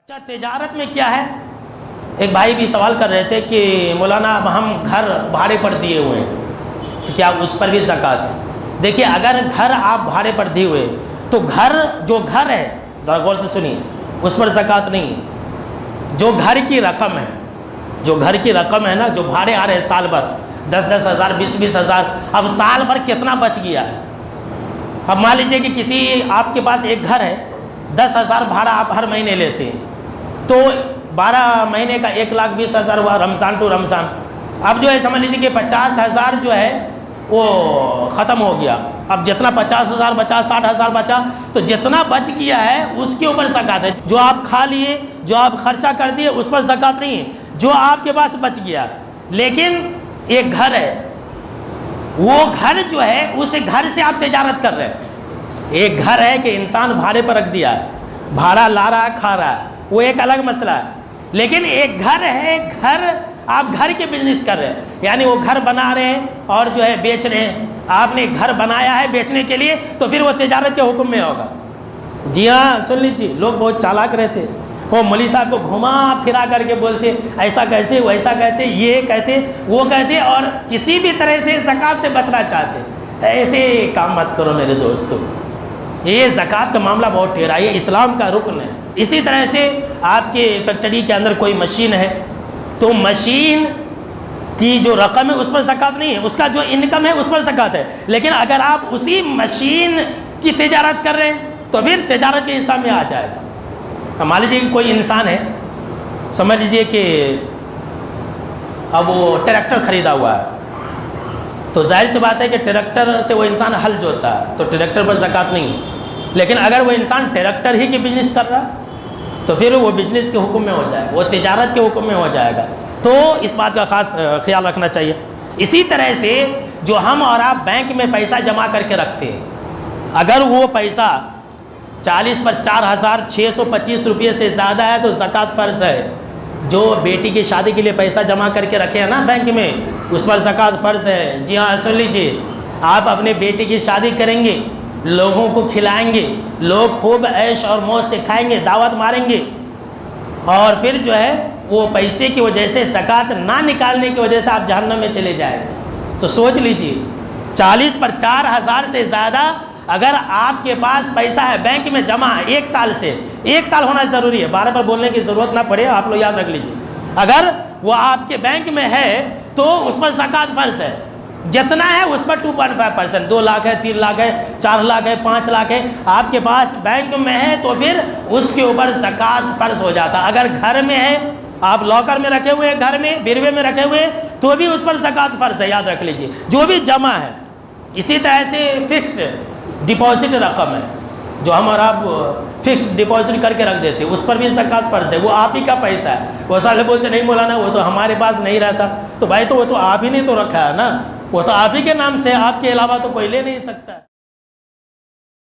اچھا، تجارت میں کیا ہے؟ ایک بھائی بھی سوال کر رہے تھے کہ مولانا اب ہم گھر بھاڑے پر دیے ہوئے ہیں تو کیا اس پر بھی زکوٰۃ ہے؟ دیکھیے، اگر گھر آپ بھاڑے پر دیے ہوئے تو جو گھر ہے، ذرا غور سے سنیے، اس پر زکوٰۃ نہیں ہے۔ جو گھر کی رقم ہے نا، جو بھاڑے آ رہے ہیں سال بھر 10-10 ہزار 20-20 ہزار، اب سال بھر کتنا بچ گیا ہے؟ اب مان لیجیے کہ کسی آپ کے پاس ایک گھر ہے، 10,000 بھاڑا آپ ہر مہینے لیتے ہیں، تو 12 مہینے کا 1,20,000 ہوا، رمضان ٹو رمضان۔ اب جو ہے سمجھ لیجیے کہ 50,000 جو ہے وہ ختم ہو گیا۔ اب جتنا 50,000 بچا، 60,000 بچا، تو جتنا بچ گیا ہے اس کے اوپر زکوٰۃ ہے۔ جو آپ کھا لیے، جو آپ خرچہ کر دیے، اس پر زکوٰۃ نہیں ہے۔ جو آپ کے پاس بچ گیا، لیکن ایک گھر ہے، وہ گھر جو ہے اس گھر سے آپ تجارت کر رہے ہیں۔ ایک گھر ہے کہ انسان بھاڑے پر رکھ دیا ہے، بھاڑا لا رہا ہے، کھا رہا ہے، وہ ایک الگ مسئلہ ہے۔ لیکن ایک گھر ہے، آپ گھر کے بزنس کر رہے ہیں، یعنی وہ گھر بنا رہے ہیں اور جو ہے بیچ رہے ہیں۔ آپ نے گھر بنایا ہے بیچنے کے لیے، تو پھر وہ تجارت کے حکم میں ہوگا۔ جی ہاں، سن لیجیے، لوگ بہت چالاک رہتے، وہ مولوی صاحب کو گھما پھرا کر کے بولتے ایسا کیسے، ویسا کہتے، یہ کہتے، وہ کہتے، اور کسی بھی طرح سے زکوٰۃ سے بچنا چاہتے۔ ایسے کام مت کرو میرے دوستو، یہ زکوٰۃ کا معاملہ بہت ٹھیرا ہے، یہ اسلام کا رکن ہے۔ اسی طرح سے آپ کے فیکٹری کے اندر کوئی مشین ہے، تو مشین کی جو رقم ہے اس پر زکوٰۃ نہیں ہے، اس کا جو انکم ہے اس پر زکوٰۃ ہے۔ لیکن اگر آپ اسی مشین کی تجارت کر رہے ہیں تو پھر تجارت کے حصہ میں آ جائے گا۔ مان لیجیے کہ کوئی انسان ہے، سمجھ لیجیے کہ اب وہ ٹریکٹر خریدا ہوا ہے، تو ظاہر سی بات ہے کہ ٹریکٹر سے وہ انسان ہل جوتا ہے، تو ٹریکٹر پر زکوٰۃ نہیں ہے۔ لیکن اگر وہ انسان ٹریکٹر ہی کی بزنس کر رہا ہے تو پھر وہ بزنس کے حکم میں ہو جائے گا، وہ تجارت کے حکم میں ہو جائے گا۔ تو اس بات کا خاص خیال رکھنا چاہیے۔ اسی طرح سے جو ہم اور آپ بینک میں پیسہ جمع کر کے رکھتے ہیں، اگر وہ پیسہ 40 پر 4,625 روپئے سے زیادہ ہے تو زکوٰۃ فرض ہے۔ جو بیٹی کی شادی کے لیے پیسہ جمع کر کے رکھے ہیں نا بینک میں، اس پر زکوٰۃ فرض ہے۔ جی ہاں، سن لیجیے، آپ اپنے بیٹی کی شادی کریں گے، لوگوں کو کھلائیں گے، لوگ خوب عیش اور موج سے کھائیں گے، دعوت ماریں گے، اور پھر جو ہے وہ پیسے کی وجہ سے زکوٰۃ نہ نکالنے کی وجہ سے آپ جہنم میں چلے جائیں گے۔ تو سوچ لیجیے، 40 پر 4,000 سے زیادہ اگر آپ کے پاس پیسہ ہے بینک میں جمع ہے، 1 سال سے، 1 سال ہونا ضروری ہے، بار بار بولنے کی ضرورت نہ پڑے، آپ لوگ یاد رکھ لیجیے۔ اگر وہ آپ کے بینک میں ہے تو اس پر زکوٰۃ فرض ہے، جتنا ہے اس پر 2.5%، 2 لاکھ ہے، 3 لاکھ ہے، 4 لاکھ ہے، 5 لاکھ ہے، آپ کے پاس بینک میں ہے تو پھر اس کے اوپر زکوٰۃ فرض ہو جاتا۔ اگر گھر میں ہے، آپ لاکر میں رکھے ہوئے، گھر میں بیروے میں رکھے ہوئے، تو بھی اس پر زکوٰۃ فرض ہے، یاد رکھ لیجیے، جو بھی جمع ہے۔ اسی طرح سے فکسڈ ڈپازٹ رقم ہے، جو ہم اور آپ فکسڈ ڈپازٹ کر کے رکھ دیتے، اس پر بھی زکوٰۃ فرض ہے، وہ آپ ہی کا پیسہ ہے۔ وہ سارے بولتے نہیں مولانا وہ تو ہمارے پاس نہیں رہتا، تو بھائی تو وہ تو آپ ہی نے تو رکھا ہے نا، وہ تو آپ ہی کے نام سے، آپ کے علاوہ تو کوئی لے نہیں سکتا۔